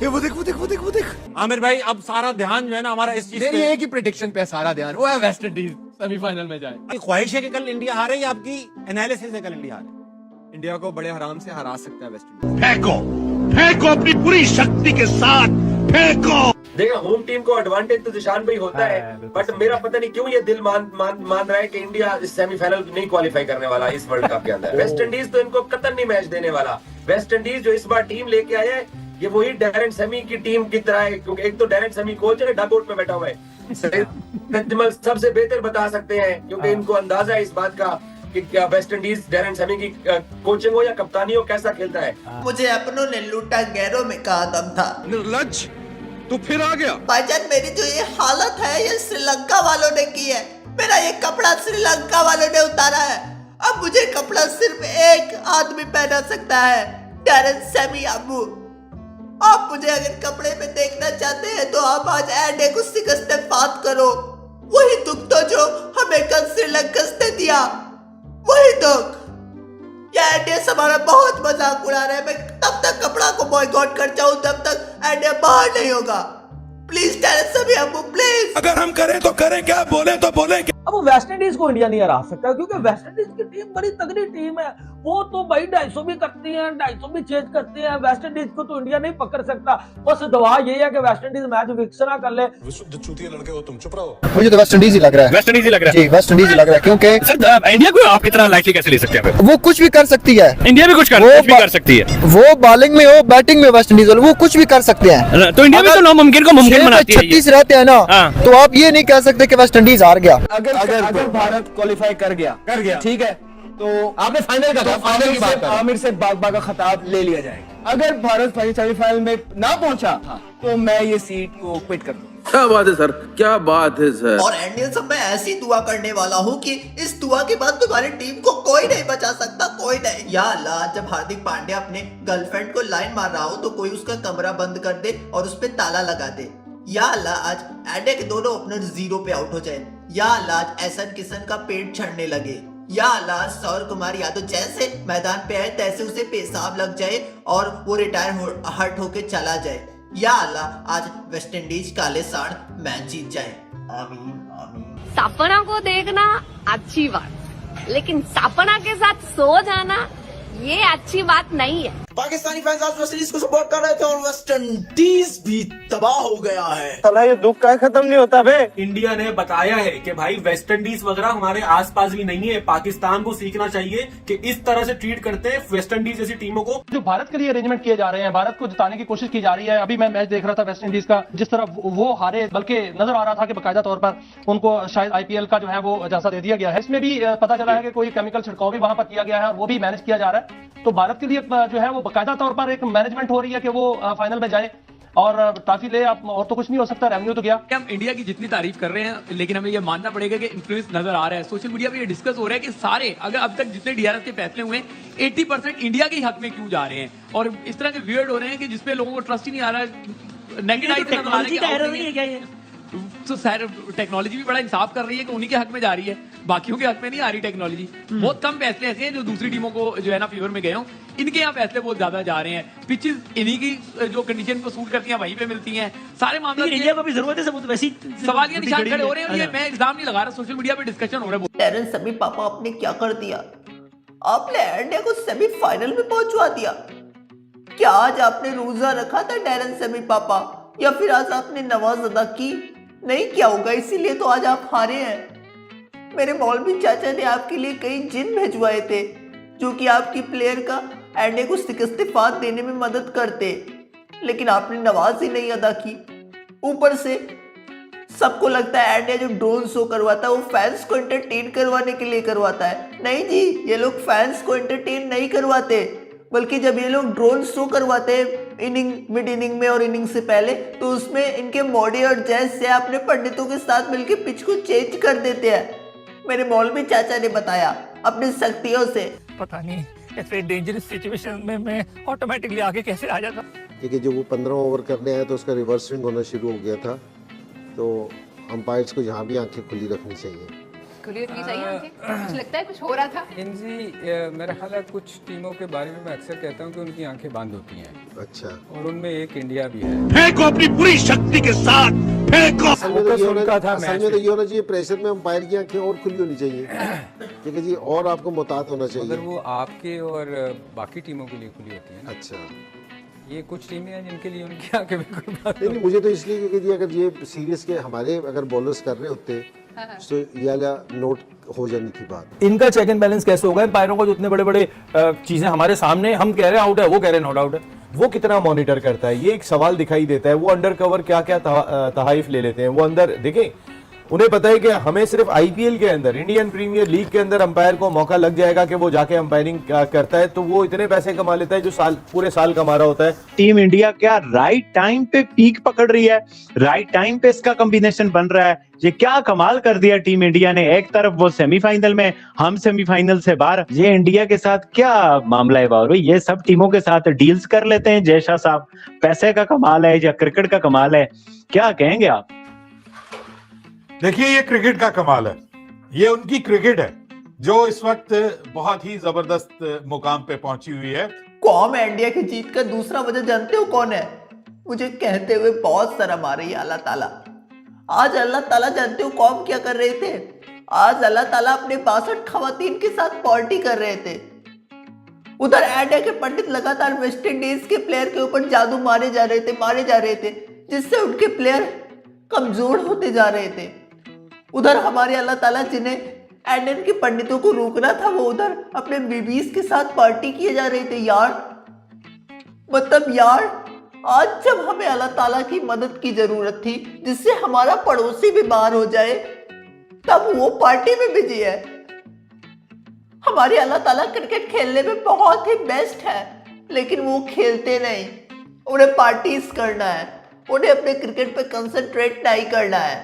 ये वो देख वो देख वो देख वो देख। आमिर भाई अब सारा ध्यान जो है ना हमारा इस चीज मेरी पे एक ही प्रेडिक्शन पे है सारा ध्यान, वो है वेस्ट इंडीज सेमीफाइनल में जाए। की ख्वाहिश है कि कल इंडिया हारे या आपकी एनालिसिस है कल इंडिया हारे? इंडिया को बड़े आराम से हरा सकता है वेस्ट इंडीज। फेंको फेंको अपनी पूरी शक्ति के साथ फेंको। देखा होम टीम को एडवांटेज तो निशान भाई होता है, बट मेरा पता नहीं क्यों ये दिल मान रहा है कि इंडिया इस सेमीफाइनल नहीं क्वालिफाई करने वाला इस वर्ल्ड कप के अंदर। वेस्ट इंडीज तो इनको कतई नहीं मैच देने वाला। वेस्ट इंडीज जो इस बार टीम लेके आया है ये वही डैरेन सेमी की टीम की तरह है, क्योंकि एक तो डैरेन सेमी कोच है, डगआउट में बैठा हुआ है। तजमल सबसे बेहतर बता सकते हैं, क्योंकि इनको अंदाजा है इस बात का कि क्या वेस्ट इंडीज डैरेन सेमी की कोचिंग हो या कप्तानी हो कैसा खेलता है। मुझे अपनों ने लूटा, गैरों में कहा दम था। निर्लज तू फिर आ गया। भाईजान मेरी जो ये हालत है ये श्रीलंका वालों ने की है। मेरा ये कपड़ा श्रीलंका वालों ने उतारा है। अब मुझे कपड़ा सिर्फ एक आदमी पहना सकता है, डैरेन सेमी अबू। आप मुझे अगर कपड़े में देखना चाहते हैं तो आप आज एंडे को शिकस्त बात करो। वही दुख तो जो हमें कल श्रीलंका ने दिया, वही दुख। ये एंडे हमारा बहुत मजाक उड़ा रहे हैं। मैं तब तक कपड़ा को बॉयकॉट कर जाऊं तब तक एंडे बाहर नहीं होगा। प्लीज डैरेन सेमी अबू प्लीज। अगर हम करें तो करें क्या, बोले तो बोले क्या। अब वो वेस्ट इंडीज को इंडिया नहीं हरा सकता, क्योंकि वेस्ट इंडीज की टीम बड़ी तगड़ी टीम है। वो तो भाई 250 भी करती है, 250 भी चेज करती है। वेस्ट इंडीज को तो इंडिया नहीं पकड़ सकता। बस दवा ये है कि वेस्ट इंडीज मैच फिक्स ना कर ले। विशुद्ध चूतिया लड़के हो तुम, चुप रहो। मुझे तो वेस्ट इंडीज ही लग रहा है। वेस्ट इंडीज ही लग रहा है जी, वेस्ट इंडीज ही लग रहा है, क्योंकि इंडिया को आप कितना लाइटली कैसे ले सकते हैं? वो कुछ भी कर सकती है। इंडिया भी कुछ कर सकती है। वो बॉलिंग में हो बैटिंग में वेस्ट इंडीज वो कुछ भी कर सकते हैं। तो इंडिया भी तो नामुमकिन को मुमकिन बनाती है। 36 रहते हैं ना, तो आप ये नहीं कह सकते कि वेस्ट इंडीज हार गया। अगर भारत क्वालिफाई कर गया ठीक है, तो आपने फाइनल का फाइनल की बात आमिर से बागबा का खिताब ले लिया जाएगा। अगर भारत सेमीफाइनल में ना पहुंचा तो मैं ये सीट को क्विट कर दूंगा। क्या बात है सर, क्या बात है सर। और इंडियन सब मैं ऐसी दुआ करने वाला हूँ कि इस दुआ के बाद तुम्हारी टीम को कोई नहीं बचा सकता, कोई नहीं। या अल्लाह, जब हार्दिक पांड्या अपने गर्लफ्रेंड को लाइन मार रहा हो तो कोई उसका कमरा बंद कर दे और उस पर ताला लगा दे। या अल्लाह, आज एंडे के दोनों ओपनर 0 पे आउट हो जाए। या अल्लाह, आज एहसन किशन का पेट छड़ने लगे। या अल्लाह, सौर कुमार यादव जैसे मैदान पे आए तैसे उसे पेशाब लग जाए और वो रिटायर हर्ट होके चला जाए। या अल्लाह, आज वेस्ट इंडीज काले सांड मैच जीत जाए। आमीन आमीन। सपना को देखना अच्छी बात, लेकिन सपना के साथ सो जाना ये अच्छी बात नहीं है। पाकिस्तानी फैंस आज वेस्ट इंडीज को सपोर्ट कर रहे थे और वेस्ट इंडीज भी तबाह हो गया है। साला ये दुख का खत्म नहीं होता बे। इंडिया ने बताया है कि भाई वेस्ट इंडीज वगैरह हमारे आसपास भी नहीं है। पाकिस्तान को सीखना चाहिए कि इस तरह से ट्रीट करते हैं वेस्ट इंडीज जैसी टीमों को। जो भारत के लिए अरेंजमेंट किए जा रहे हैं, भारत को जिताने की कोशिश की जा रही है। अभी मैं मैच देख रहा था वेस्ट इंडीज का, जिस तरह वो हारे, बल्कि नजर आ रहा था कि बाकायदा तौर पर उनको शायद आईपीएल का जो है वो एजाजा दे दिया गया है। इसमें भी पता चला है कि कोई केमिकल छिड़काव भी वहां पर किया गया है और वो भी मैनेज किया जा रहा है। तो भारत के लिए जो है वो बाकायदा तौर पर एक मैनेजमेंट हो रही है कि वो फाइनल में जाए और ट्रॉफी ले। आप और तो कुछ नहीं हो सकता, रेवेन्यू तो गया। हम इंडिया की जितनी तारीफ कर रहे हैं, लेकिन हमें ये मानना पड़ेगा कि इन्फ्लुएंस नजर आ रहा है। सोशल मीडिया पे ये डिस्कस हो रहा है कि सारे, अगर अब तक जितने डीआरएस के फैसले हुए 80% इंडिया के हक में क्यों जा रहे हैं, और इस तरह के वियर्ड हो रहे हैं कि जिसपे लोगों को ट्रस्ट ही नहीं आ रहा है। नेगेटिव तो सर टेक्नोलॉजी भी बड़ा इंसाफ कर रही है कि उन्हीं के हक में जा रही है, बाकियों के हक में नहीं आ रही टेक्नोलॉजी। बहुत कम फैसले ऐसे हैं जो दूसरी टीमों को जो है ना फेवर में गए हों, इनके यहाँ फैसले बहुत ज्यादा जा रहे हैं। पिचेस इन्हीं की जो कंडीशन को सूट करती हैं वहीं पे मिलती हैं। सारे मामले इंडिया को भी जरूरत है, सबूत वैसी सवालिया निशान खड़े हो रहे हैं। ये मैं इल्जाम नहीं लगा रहा, सोशल मीडिया पे डिस्कशन हो रहा है। डैरेन सेमी पापा आपने क्या कर दिया? आपने इंडिया को सेमीफाइनल में पहुंचवा दिया। क्या आज आपने रोजा रखा था डैरेन सेमी पापा, या फिर आज आपने नमाज अदा की? नहीं किया होगा, इसीलिए तो आज आप हारे हैं। मेरे मौलवी चाचा ने आपके लिए कई जिन भेजवाए थे जो कि आपकी प्लेयर का एंडे को इस्तीफा देने में मदद करते, लेकिन आपने नमाज ही नहीं अदा की। ऊपर से सबको लगता है एंडे जो ड्रोन शो करवाता है वो फैंस को एंटरटेन करवाने के लिए करवाता है। नहीं जी, ये लोग फैंस को एंटरटेन नहीं करवाते, बल्कि जब ये लोग ड्रोन शो करवाते हैं इनिंग, मिड इनिंग में और इनिंग से पहले, तो उसमें इनके मोडी और जैस से अपने पंडितों के साथ मिलकर पिच को चेंज कर देते हैं। मेरे मौलवी चाचा ने बताया अपनी शक्तियों से। पता नहीं ऐसे डेंजरस सिचुएशन में मैं ऑटोमेटिकली आगे कैसे आ जाता। क्योंकि जब वो 15 ओवर करने आया तो उसका रिवर्स स्विंग होना शुरू हो गया था, तो अंपायर्स को यहाँ भी आंखें खुली रखनी चाहिए। खुली रखनी चाहिए आंखें? कुछ लगता है कुछ हो रहा था? जी मेरा ख्याल है कुछ टीमों के बारे में मैं अक्सर कहता हूँ कि उनकी आंखें बंद होती हैं। अच्छा। और उनमें एक इंडिया भी है। फेंको अपनी पूरी शक्ति के साथ, फेंको। असल में तो ये होना चाहिए, प्रेशर में अंपायर की आंखें और खुली होनी चाहिए, ठीक है जी, और आपको मुतात होना चाहिए। अगर वो आपके और बाकी टीमों के लिए खुली होती है ना। अच्छा। ये कुछ टीमें हैं जिनके लिए उनकी आंखें बिल्कुल बंद। नहीं, मुझे तो इसलिए क्योंकि जी अगर ये सीरीज के हमारे अगर बॉलर्स कर रहे होते तो ये वाला नोट हो जानी थी बात। इनका चेक एंड बैलेंस कैसे होगा? एम्पायरों को जो इतने बड़े बड़े चीजें हमारे सामने, हम कह रहे हैं आउट है, वो कह रहे हैं नॉट आउट है, वो कितना मॉनिटर करता है, ये एक सवाल दिखाई देता है। वो अंडर कवर क्या क्या तहाइफ ले लेते हैं, वो अंदर देखें, उन्हें पता है कि हमें सिर्फ आईपीएल के अंदर, इंडियन प्रीमियर लीग के अंदर अंपायर को मौका लग जाएगा कि वो जाके अंपायरिंग करता है, तो वो इतने पैसे कमा लेता है जो पूरे साल कमा रहा होता है। टीम इंडिया क्या राइट टाइम पे पीक पकड़ रही है, राइट टाइम पे इसका कॉम्बिनेशन बन रहा है। ये क्या कमाल कर दिया टीम इंडिया ने। एक तरफ वो सेमीफाइनल में, हम सेमीफाइनल से बाहर। ये इंडिया के साथ क्या मामला है बाबू? ये सब टीमों के साथ डील्स कर लेते हैं जयशाह साहब। पैसे का कमाल है या क्रिकेट का कमाल है, क्या कहेंगे आप? देखिए, ये क्रिकेट का कमाल है, ये उनकी क्रिकेट है जो इस वक्त बहुत ही जबरदस्त मुकाम पे पहुंची हुई है। कौम इंडिया की जीत का दूसरा वजह जानते हो कौन है? मुझे कहते हुए बहुत शर्म आ रही है अल्लाह ताला। आज अल्लाह ताला जानते हो कौम क्या कर रहे थे? आज अल्लाह ताला अपने 62 खवातीन के साथ पार्टी कर रहे थे। उधर इंडिया के पंडित लगातार वेस्ट इंडीज के प्लेयर के ऊपर जादू मारे जा रहे थे, जिससे उनके प्लेयर कमजोर होते जा रहे थे। उधर हमारे अल्लाह ताला जिन्हें इंडियन के पंडितों को रोकना था, वो उधर अपने बीबीज के साथ पार्टी किए जा रहे थे यार। मतलब यार, आज जब हमें अल्लाह ताला की मदद की जरूरत थी, जिससे हमारा पड़ोसी बीमार हो जाए, तब वो पार्टी में बिजी है। हमारे अल्लाह ताला क्रिकेट खेलने में बहुत ही बेस्ट है, लेकिन वो खेलते नहीं। उन्हें पार्टीज करना है, उन्हें अपने क्रिकेट पे कंसंट्रेट नहीं करना है।